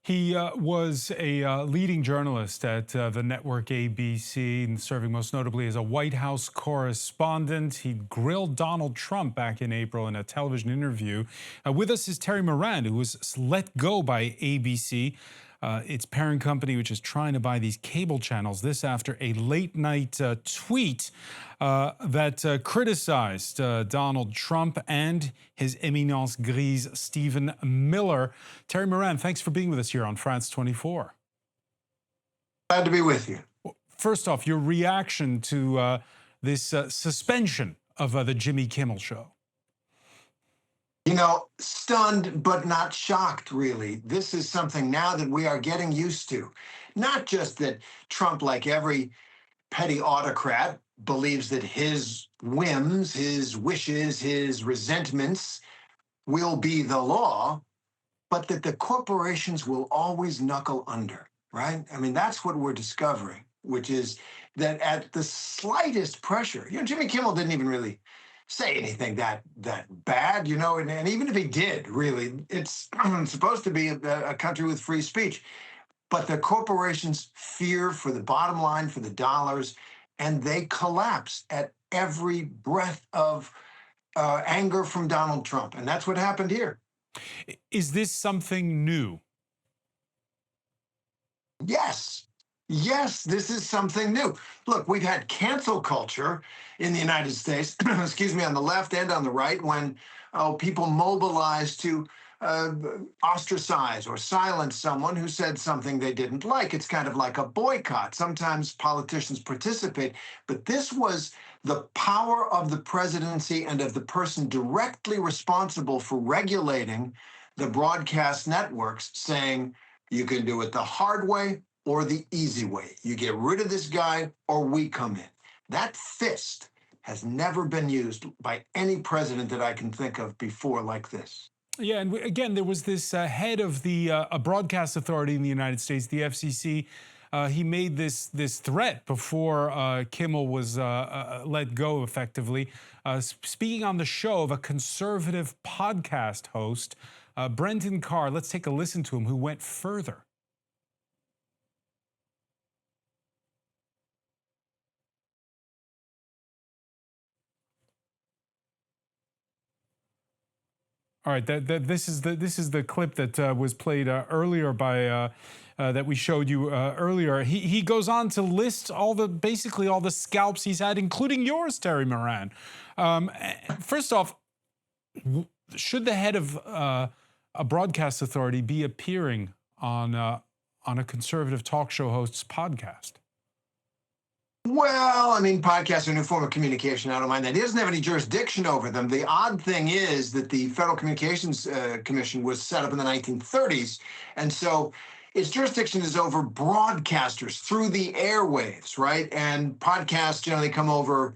He was a leading journalist at the network ABC, and serving most notably as a White House correspondent. He grilled Donald Trump back in April in a television interview. With us is Terry Moran, who was let go by ABC, its parent company, which is trying to buy these cable channels. This after a late night tweet that criticized Donald Trump and his Eminence Grise, Stephen Miller. Terry Moran, thanks for being with us here on France 24. Glad to be with you. First off, your reaction to this suspension of the Jimmy Kimmel Show. You know, stunned but not shocked, really. This is something now that we are getting used to. Not just that Trump, like every petty autocrat, believes that his whims, his wishes, his resentments will be the law, but that the corporations will always knuckle under, right? I mean, that's what we're discovering, which is that at the slightest pressure, Jimmy Kimmel didn't even really say anything that bad, and even if he did, really, it's supposed to be a country with free speech. But the corporations fear for the bottom line, for the dollars, and they collapse at every breath of anger from Donald Trump. And that's what happened here. Is this something new? Yes. Yes, this is something new. Look, we've had cancel culture in the United States, excuse me, on the left and on the right, when people mobilize to ostracize or silence someone who said something they didn't like. It's kind of like a boycott. Sometimes politicians participate, but this was the power of the presidency and of the person directly responsible for regulating the broadcast networks saying, you can do it the hard way or the easy way. You get rid of this guy or we come in. That fist has never been used by any president that I can think of before like this. Yeah, and again, there was this head of the a broadcast authority in the United States, the FCC. He made this threat before Kimmel was let go, effectively, speaking on the show of a conservative podcast host, Brendan Carr. Let's take a listen to him, who went further. All right, this is the clip that was played earlier by that we showed you earlier. He goes on to list basically all the scalps he's had, including yours, Terry Moran. First off, should the head of a broadcast authority be appearing on a conservative talk show host's podcast? Well, I mean, podcasts are a new form of communication. I don't mind that. He doesn't have any jurisdiction over them. The odd thing is that the Federal Communications Commission was set up in the 1930s. And so its jurisdiction is over broadcasters through the airwaves, right? And podcasts generally come over,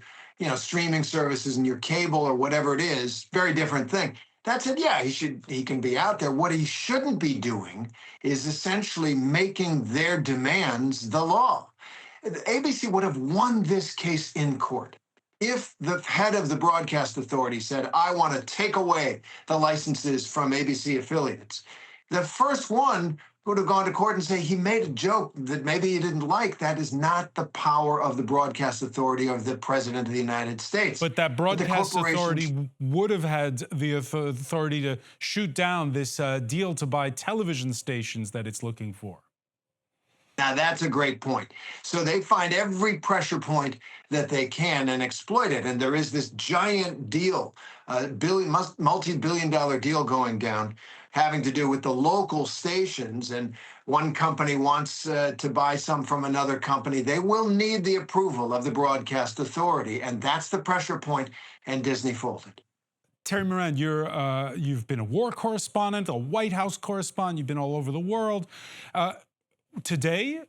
streaming services and your cable or whatever it is. Very different thing. That said, yeah, he can be out there. What he shouldn't be doing is essentially making their demands the law. ABC would have won this case in court if the head of the broadcast authority said, I want to take away the licenses from ABC affiliates. The first one would have gone to court and say he made a joke that maybe he didn't like. That is not the power of the broadcast authority of the president of the United States. But that broadcast authority would have had the authority to shoot down this deal to buy television stations that it's looking for. Now, that's a great point. So they find every pressure point that they can and exploit it. And there is this giant deal, multi-billion-dollar deal going down, having to do with the local stations. And one company wants to buy some from another company. They will need the approval of the broadcast authority. And that's the pressure point, and Disney folded. Terry Moran, you've been a war correspondent, a White House correspondent. You've been all over the world. Today,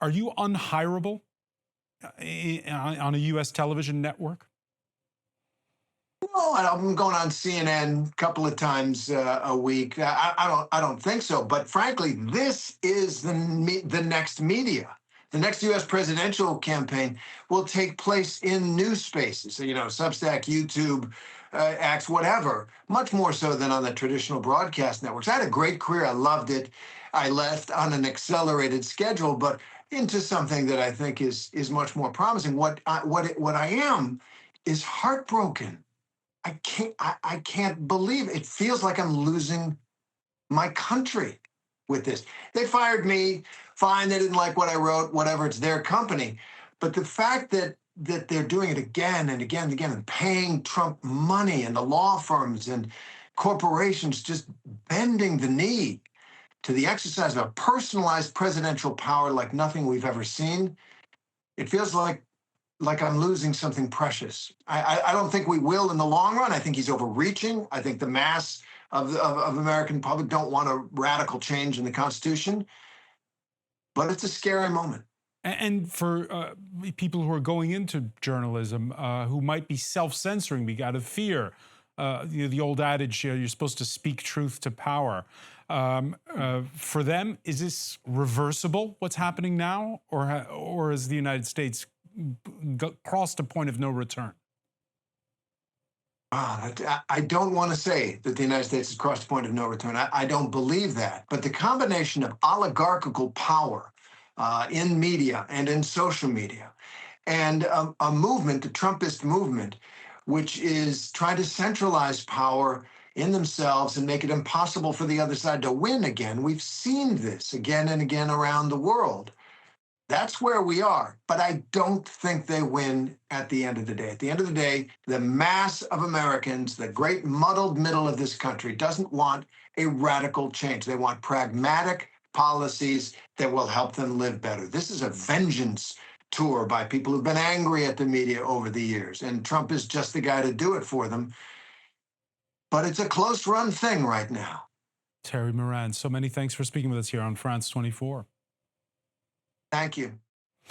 are you unhireable on a U.S. television network? No, I'm going on CNN a couple of times a week. I don't think so. But frankly, this is the next media. The next U.S. presidential campaign will take place in new spaces. Substack, YouTube, acts, whatever, much more so than on the traditional broadcast networks. I had a great career. I loved it. I left on an accelerated schedule, but into something that I think is much more promising. What I am is heartbroken. I can't believe it. It feels like I'm losing my country with this. They fired me. Fine, they didn't like what I wrote. Whatever, it's their company. But the fact that they're doing it again and again and again and paying Trump money and the law firms and corporations just bending the knee to the exercise of a personalized presidential power like nothing we've ever seen, it feels like I'm losing something precious. I don't think we will in the long run. I think he's overreaching. I think the mass of American public don't want a radical change in the Constitution, but it's a scary moment. And for people who are going into journalism who might be self-censoring out of fear, the old adage, you're supposed to speak truth to power. For them, is this reversible, what's happening now? Or has the United States crossed a point of no return? I don't want to say that the United States has crossed a point of no return. I don't believe that. But the combination of oligarchical power in media and in social media and a movement, the Trumpist movement, which is trying to centralize power in themselves and make it impossible for the other side to win again. We've seen this again and again around the world. That's where we are. But I don't think they win at the end of the day. At the end of the day, the mass of Americans, the great muddled middle of this country, doesn't want a radical change. They want pragmatic policies that will help them live better. This is a vengeance tour by people who've been angry at the media over the years. And Trump is just the guy to do it for them. But it's a close run thing right now. Terry Moran, so many thanks for speaking with us here on France 24. Thank you.